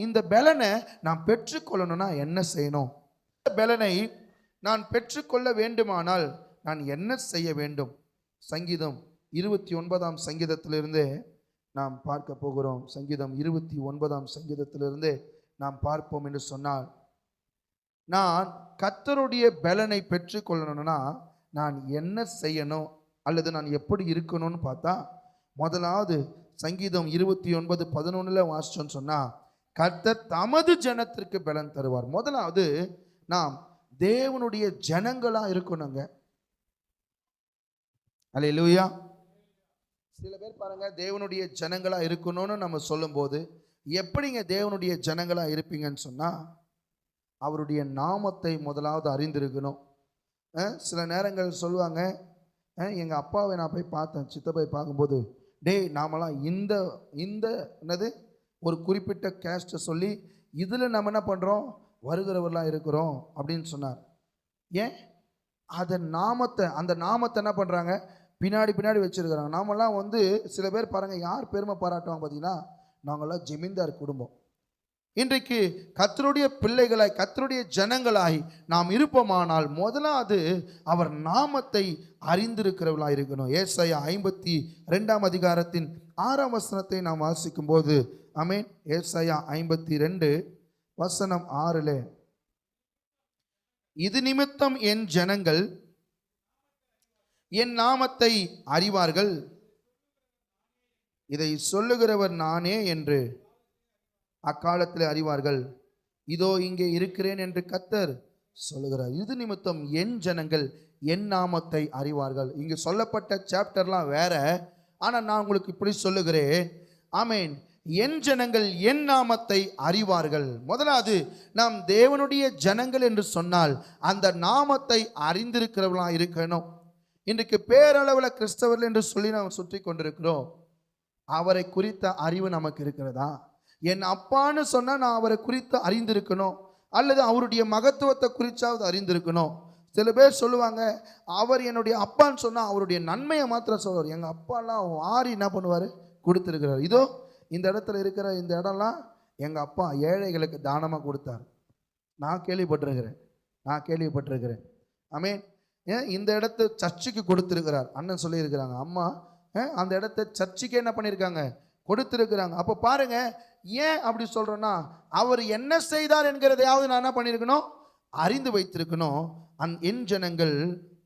இந்த பலனை நான் பெற்றுக்கொள்ளணும்னா என்ன செய்யணும்? இந்த பலனை நான் பெற்றுக்கொள்ள வேண்டுமானால் நான் என்ன செய்ய வேண்டும்? சங்கீதம் 29ஆம் சங்கீதத்திலிருந்து நாம் பார்க்க போகிறோம். சங்கீதம் 29ஆம் சங்கீதத்திலிருந்து நாம் பார்ப்போம் என்று சொன்னால், நான் கர்த்தருடைய பலனை பெற்றுக்கொள்ளணும்னா நான் என்ன செய்யணும் அல்லது நான் எப்படி இருக்கணும்னு பார்த்தா, முதலாவது சங்கீதம் 29:11 வாசிச்சோன்னு சொன்னா, கர்த்தர் தமது ஜனத்திற்கு பலன் தருவார். முதலாவது நாம் தேவனுடைய ஜனங்களா இருக்கணுங்க. அல்லேலூயா. சில பேர் பாருங்க, தேவனுடைய ஜனங்களா இருக்கணும்னு நம்ம சொல்லும்போது, எப்படிங்க தேவனுடைய ஜனங்களா இருப்பீங்கன்னு சொன்னா, அவருடைய நாமத்தை முதலாவது அறிந்திருக்கணும். சில நேரங்கள் சொல்லுவாங்க, எங்கள் அப்பாவை நான் போய் பார்த்தேன், சித்தப்பை பார்க்கும்போது, டேய் நாமெல்லாம் இந்த என்னது ஒரு குறிப்பிட்ட கேஸ்ட்டை சொல்லி இதில் நம்ம என்ன பண்ணுறோம், வருகிறவர்களாக இருக்கிறோம் அப்படின்னு சொன்னார். ஏன்? அந்த நாமத்தை என்ன பண்ணுறாங்க, பின்னாடி வச்சுருக்கிறாங்க. நாமெல்லாம் சில பேர் பாருங்கள், யார் பெருமை பாராட்டுவாங்க பார்த்தீங்கன்னா, நாங்கள்லாம் ஜமீன்தார் குடும்பம். இன்றைக்கு கர்த்தருடைய பிள்ளைகளாய், கர்த்தருடைய ஜனங்களாய் நாம் இருப்போமானால் முதலாவது அவர் நாமத்தை அறிந்திருக்கிறவர்களாக இருக்கணும். ஏசாயா 52ஆம் அதிகாரத்தின் 6ஆம் வசனத்தை நாம் வாசிக்கும் போது, ஆமென், ஏசாயா 52 வசனம் 6, இது நிமித்தம் என் ஜனங்கள் என் நாமத்தை அறிவார்கள், இதை சொல்லுகிறவர் நானே என்று அக்காலத்தில் அறிவார்கள், இதோ இங்கே இருக்கிறேன் என்று கர்த்தர் சொல்லுகிறார். இது நிமித்தம் என் ஜனங்கள் என் நாமத்தை அறிவார்கள். இங்கு சொல்லப்பட்ட சாப்டர்லாம் வேற, ஆனால் நான் உங்களுக்கு இப்படி சொல்லுகிறேன், ஆமென், என் ஜனங்கள் என் நாமத்தை அறிவார்கள். முதலாவது நாம் தேவனுடைய ஜனங்கள் என்று சொன்னால் அந்த நாமத்தை அறிந்திருக்கிறவர்களாக இருக்கணும். இன்றைக்கு பேரளவில் கிறிஸ்தவர்கள் என்று சொல்லி நாம் சுற்றி கொண்டிருக்கிறோம். அவரை குறித்த அறிவு நமக்கு இருக்கிறதா? என் அப்பான்னு சொன்னால் நான் அவரை குறித்து அறிந்திருக்கணும், அல்லது அவருடைய மகத்துவத்தை குறித்தாவது அறிந்திருக்கணும். சில பேர் சொல்லுவாங்க, அவர் என்னுடைய அப்பான்னு சொன்னால் அவருடைய நன்மையை மாத்திரம் சொல்வார். எங்கள் அப்பாலாம் வாரி என்ன பண்ணுவார், கொடுத்துருக்கிறார். இதோ இந்த இடத்துல இருக்கிற இந்த இடம்லாம் எங்கள் அப்பா ஏழைகளுக்கு தானமாக கொடுத்தார். நான் கேள்விப்பட்டிருக்கிறேன். ஆமென். இந்த இடத்த சர்ச்சுக்கு கொடுத்துருக்கிறார். அண்ணன் சொல்லியிருக்கிறாங்க, அம்மா அந்த இடத்த சர்ச்சுக்கே என்ன பண்ணியிருக்காங்க, கொடுத்துருக்குறாங்க. அப்போ பாருங்க, ஏன் அப்படி சொல்றோன்னா, அவர் என்ன செய்தார் என்கிறதையாவது நான் என்ன பண்ணியிருக்கணும், அறிந்து வைத்திருக்கணும். என் ஜனங்கள்,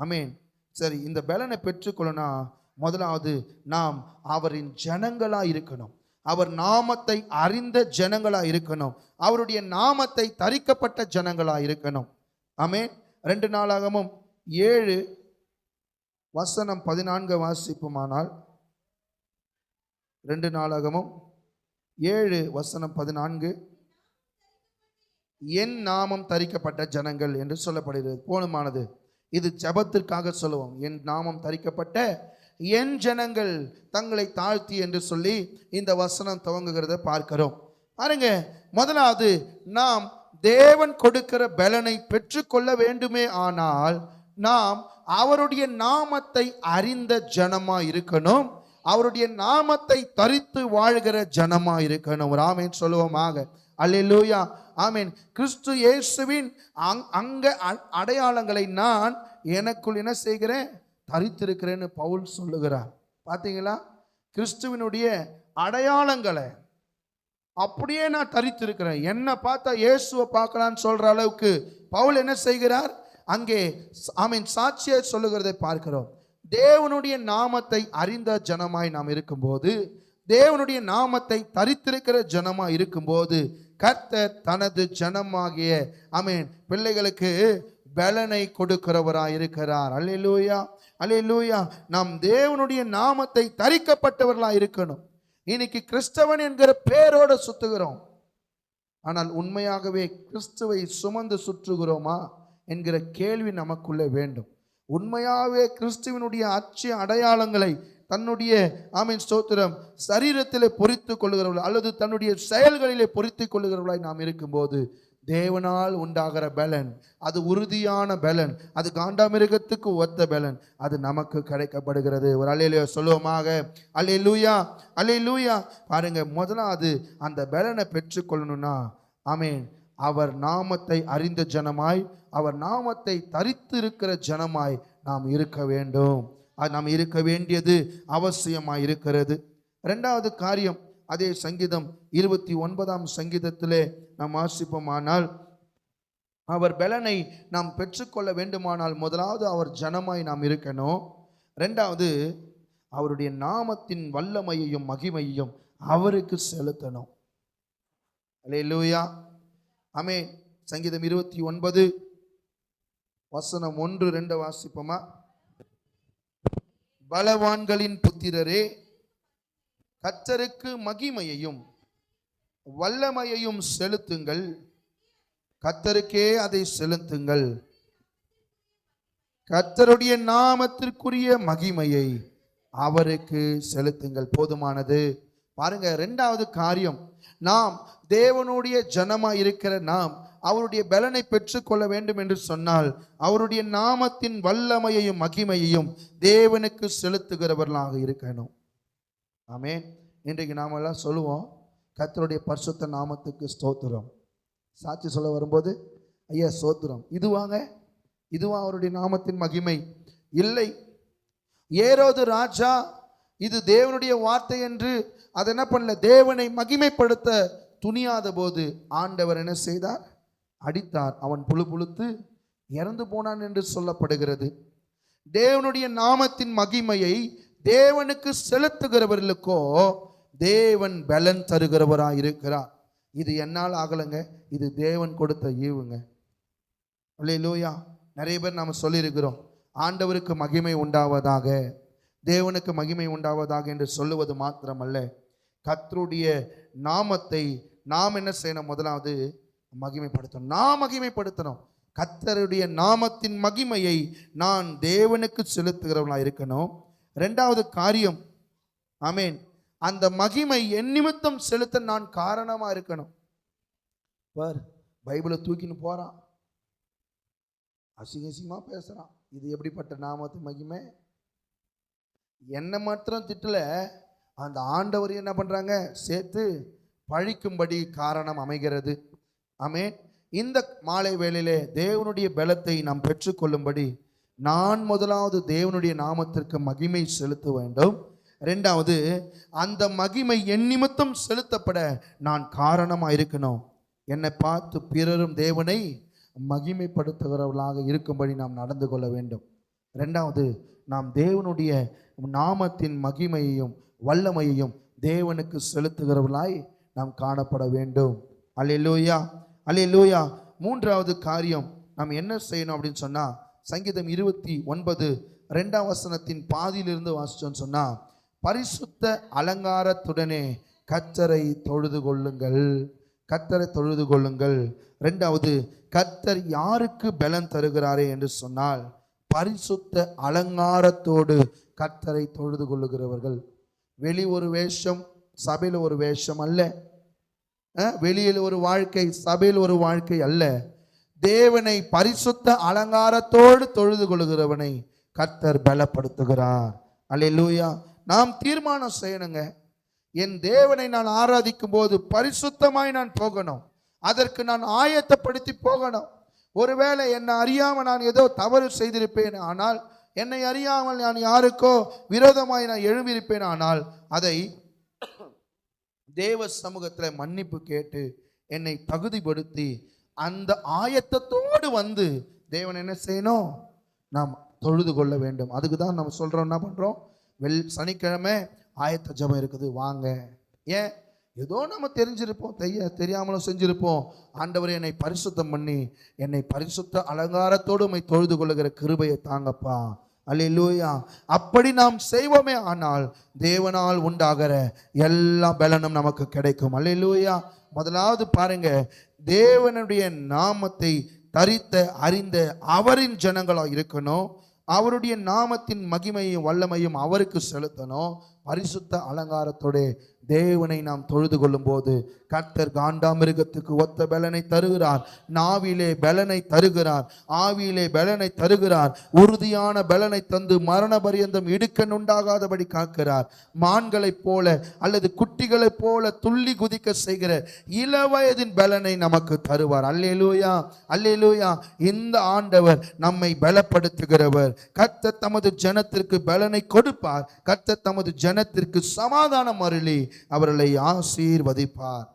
ஆமென். சரி, இந்த பலனை பெற்றுக்கொள்ளனா முதலாவது நாம் அவரின் ஜனங்களா இருக்கணும். அவர் நாமத்தை அறிந்த ஜனங்களா இருக்கணும். அவருடைய நாமத்தை தரிக்கப்பட்ட ஜனங்களா இருக்கணும். ஆமென். 2 நாளாகமும் 7 வசனம் 14 வாசிப்புமானால், 2 நாளாகமும் 7 வசனம் 14, என் நாமம் தரிக்கப்பட்ட ஜனங்கள் என்று சொல்லப்படுகிறது. போதுமானது. இது ஜெபத்திற்காக சொல்லுவோம். என் நாமம் தரிக்கப்பட்ட என் ஜனங்கள் தங்களை தாழ்த்தி என்று சொல்லி இந்த வசனம் துவங்குகிறத பார்க்கிறோம். பாருங்க, முதலாவது நாம் தேவன் கொடுக்கிற பலனை பெற்றுக்கொள்ள வேண்டுமே ஆனால் நாம் அவருடைய நாமத்தை அறிந்த ஜனமா இருக்கணும். அவருடைய நாமத்தை தரித்து வாழ்கிற ஜனமா இருக்கணும். ஒரு ஆமென் சொல்லுவோமாக. அல்லேலூயா. ஆமென். கிறிஸ்து இயேசுவின் அங்க அடையாளங்களை நான் எனக்குள் என்ன செய்கிறேன், தரித்திருக்கிறேன்னு பவுல் சொல்லுகிறார். பார்த்தீங்களா? கிறிஸ்துவினுடைய அடையாளங்களை அப்படியே நான் தரித்திருக்கிறேன். என்ன பார்த்தா இயேசுவை பார்க்கலான்னு சொல்ற அளவுக்கு பவுல் என்ன செய்கிறார், அங்கே ஆமென் சாட்சியை சொல்லுகிறதை பார்க்கிறோம். தேவனுடைய நாமத்தை அறிந்த ஜனமாய் நாம் இருக்கும்போது, தேவனுடைய நாமத்தை தரித்திருக்கிற ஜனமாய் இருக்கும்போது, கர்த்தர் தனது ஜனமாகிய ஆமென் பிள்ளைகளுக்கு பலனை கொடுக்கிறவராய் இருக்கிறார். அல்லேலூயா, அல்லேலூயா. நாம் தேவனுடைய நாமத்தை தரிக்கப்பட்டவர்களாய் இருக்கணும். இன்னைக்கு கிறிஸ்தவன் என்கிற பேரோட சுத்துகிறோம், ஆனால் உண்மையாகவே கிறிஸ்துவை சுமந்து சுற்றுகிறோமா என்கிற கேள்வி நமக்குள்ளே வேண்டும். உண்மையாகவே கிறிஸ்துவனுடைய அடையாளங்களை தன்னுடைய ஆமென் ஸ்தோத்திரம் சரீரத்திலே பொறித்து கொள்ளுகிறவர்கள் அல்லது தன்னுடைய செயல்களிலே பொறித்து கொள்ளுகிறவர்களாய் நாம் இருக்கும்போது தேவனால் உண்டாகிற பலன், அது உறுதியான பலன், அது காண்டாமிருகத்துக்கு ஒத்த பலன், அது நமக்கு கிடைக்கப்படுகிறது. ஒரு அல்லேலூயா சொல்லுவோமாக. அல்லேலூயா, அல்லேலூயா. பாருங்க, முதலாவது அந்த பலனை பெற்றுக்கொள்ளணும்னா, ஆமென், அவர் நாமத்தை அறிந்த ஜனமாய், அவர் நாமத்தை தரித்து இருக்கிற ஜனமாய் நாம் இருக்க வேண்டும். அது நாம் இருக்க வேண்டியது அவசியமாய் இருக்கிறது. இரண்டாவது காரியம், அதே சங்கீதம் 29ஆம் சங்கீதத்திலே நாம் வாசிப்போமானால், அவர் பலனை நாம் பெற்றுக்கொள்ள வேண்டுமானால் முதலாவது அவர் ஜனமாய் நாம் இருக்கணும். இரண்டாவது, அவருடைய நாமத்தின் வல்லமையையும் மகிமையையும் அவருக்கு செலுத்தணும். அல்லேலூயா, ஆமென். சங்கீதம் 29 வசனம் 1, 2 வாசிப்போமா? பலவான்களின் புத்திரரே, கர்த்தருக்கு மகிமையையும் வல்லமையையும் செலுத்துங்கள், கர்த்தருக்கே அதை செலுத்துங்கள், கர்த்தருடைய நாமத்திற்குரிய மகிமையை அவருக்கு செலுத்துங்கள். போதுமானது. பாருங்க, இரண்டாவது காரியம், நாம் தேவனுடைய ஜனமாய் இருக்கிற நாம் அவருடைய பலனை பெற்றுக்கொள்ள வேண்டும் என்று சொன்னால், அவருடைய நாமத்தின் வல்லமையையும் மகிமையையும் தேவனுக்கு செலுத்துகிறவர்களாக இருக்கணும். ஆமென். இன்றைக்கு நாம எல்லாம் சொல்லுவோம், கர்த்தருடைய பரிசுத்த நாமத்துக்கு ஸ்தோத்திரம். சாட்சி சொல்ல வரும்போது, ஐயா ஸ்தோத்திரம், இதுவா அவருடைய நாமத்தின் மகிமை? இல்லை. ஏரோது ராஜா இது தேவனுடைய வார்த்தை என்று அதை என்ன பண்ணல, தேவனை மகிமைப்படுத்த துணியாத போது ஆண்டவர் என்ன செய்தார்? அடித்தார். அவன் புழுத்து இறந்து போனான் என்று சொல்லப்படுகிறது. தேவனுடைய நாமத்தின் மகிமையை தேவனுக்கு செலுத்துகிறவர்களுக்கோ தேவன் பலன் தருகிறவராக இருக்கிறார். இது என்னால் ஆகலைங்க, இது தேவன் கொடுத்த ஈவுங்க. அல்லேலூயா. நிறைய பேர் நாம் சொல்லியிருக்கிறோம், ஆண்டவருக்கு மகிமை உண்டாவதாக, தேவனுக்கு மகிமை உண்டாவதாக என்று சொல்லுவது மாத்திரமல்ல, கர்த்தருடைய நாமத்தை நாம் என்ன செய்யணும்? முதலாவது மகிமைப்படுத்தணும். நான் மகிமைப்படுத்தணும். கர்த்தருடைய நாமத்தின் மகிமையை நான் தேவனுக்கு செலுத்துகிறவனா இருக்கணும். இரண்டாவது காரியம், ஆமென், அந்த மகிமை என் நிமித்தம் செலுத்த நான் காரணமா இருக்கணும். பார், பைபிளை தூக்கின்னு போறான், அசிங்கமா பேசுறான். இது எப்படிப்பட்ட நாமத்தின் மகிமை? என்ன மாத்திரம் திட்டல, அந்த ஆண்டவர் என்ன பண்றாங்க? சேர்த்து பழிக்கும்படி காரணம் அமைகிறது. ஆமென். இந்த மாலை வேளையிலே தேவனுடைய பலத்தை நாம் பெற்றுக்கொள்ளும்படி நான் முதலாவது தேவனுடைய நாமத்திற்கு மகிமை செலுத்த வேண்டும். இரண்டாவது, அந்த மகிமை என் நிமித்தம் செலுத்தப்பட நான் காரணமாக இருக்கணும். என்னை பார்த்து பிறரும் தேவனை மகிமைப்படுத்துகிறவர்களாக இருக்கும்படி நாம் நடந்து கொள்ள வேண்டும். இரண்டாவது, நாம் தேவனுடைய நாமத்தின் மகிமையையும் வல்லமையையும் தேவனுக்கு செலுத்துகிறவர்களாய் நாம் காணப்பட வேண்டும். அல்லேலூயா, அல்லேலூயா. மூன்றாவது காரியம் நாம் என்ன செய்யணும் அப்படின்னு சொன்னா, சங்கீதம் 29 2ஆம் வசனத்தின் பாதியிலிருந்து வாசிச்சோன்னு சொன்னா, பரிசுத்த அலங்காரத்துடனே கர்த்தரை தொழுது கொள்ளுங்கள், கர்த்தரை தொழுது கொள்ளுங்கள். இரண்டாவது, கர்த்தர் யாருக்கு பலன் தருகிறாரே என்று சொன்னால், பரிசுத்த அலங்காரத்தோடு கர்த்தரை தொழுது கொள்ளுகிறவர்கள். வெளி ஒரு வேஷம், சபையில் ஒரு வேஷம் அல்ல. வெளியில் ஒரு வாழ்க்கை, சபையில் ஒரு வாழ்க்கை அல்ல. தேவனை பரிசுத்த அலங்காரத்தோடு தொழுது கொள்ளுகிறவனை கர்த்தர் பலப்படுத்துகிறார். அல்லேலூயா. நாம் தீர்மானம் செய்யணுங்க, என் தேவனை நான் ஆராதிக்கும் போது பரிசுத்தமாய் நான் போகணும். அதற்கு நான் ஆயத்தப்படுத்தி போகணும். ஒருவேளை என்னை அறியாமல் நான் ஏதோ தவறு செய்திருப்பேன் ஆனால், என்னை அறியாமல் நான் யாருக்கோ விரோதமாய் நான் எழும்பியிருப்பேன் ஆனால், அதை தேவ சமூகத்தில் மன்னிப்பு கேட்டு என்னை தகுதிப்படுத்தி அந்த ஆயத்தத்தோடு வந்து தேவன் என்ன செய்யணும்? நாம் தொழுது கொள்ள வேண்டும். அதுக்கு தான் நம்ம சொல்கிறோம், என்ன பண்ணுறோம்? சனிக்கிழமை ஆயத்த ஜெபம் இருக்குது, வாங்க. ஏன்? ஏதோ நம்ம தெரிஞ்சிருப்போம், தெரியாமலும் செஞ்சிருப்போம். ஆண்டவரே, என்னை பரிசுத்தம் பண்ணி என்னை பரிசுத்த அலங்காரத்தோடு உம்மை தொழுது கொள்ளுகிற கிருபையை தாங்கப்பா. அல்லேலூயா. அப்படி நாம் செய்வோமே ஆனால் தேவனால் உண்டாகிற எல்லா பலனும் நமக்கு கிடைக்கும். அல்லேலூயா. முதலாவது பாருங்க, தேவனுடைய நாமத்தை தரித்த அறிந்த அவரின் ஜனங்களாக இருக்கணும். அவருடைய நாமத்தின் மகிமையும் வல்லமையும் அவருக்கு செலுத்தணும். பரிசுத்த அலங்காரத்தோடு தேவனை நாம் தொழுது கொள்ளும் போது கர்த்தர் காண்டாமிருகத்துக்கு ஒத்த பலனை தருகிறார், நாவிலே பலனை தருகிறார், ஆவியிலே பலனை தருகிறார், உறுதியான பலனை தந்து மரண பரியந்தம் இடுக்கண் உண்டாகாதபடி காக்கிறார். மான்களைப் போல அல்லது குட்டிகளைப் போல துள்ளி குதிக்க செய்கிற இளவயதின் பலனை நமக்கு தருவார். அல்லேலூயா, அல்லேலூயா. இந்த ஆண்டவர் நம்மை பலப்படுத்துகிறவர். கர்த்தர் தமது ஜனத்திற்கு பலனை கொடுப்பார். கர்த்தர் தமது ஜனத்திற்கு சமாதானம் அருளி அவர்களை ஆசீர்வதிப்பார்.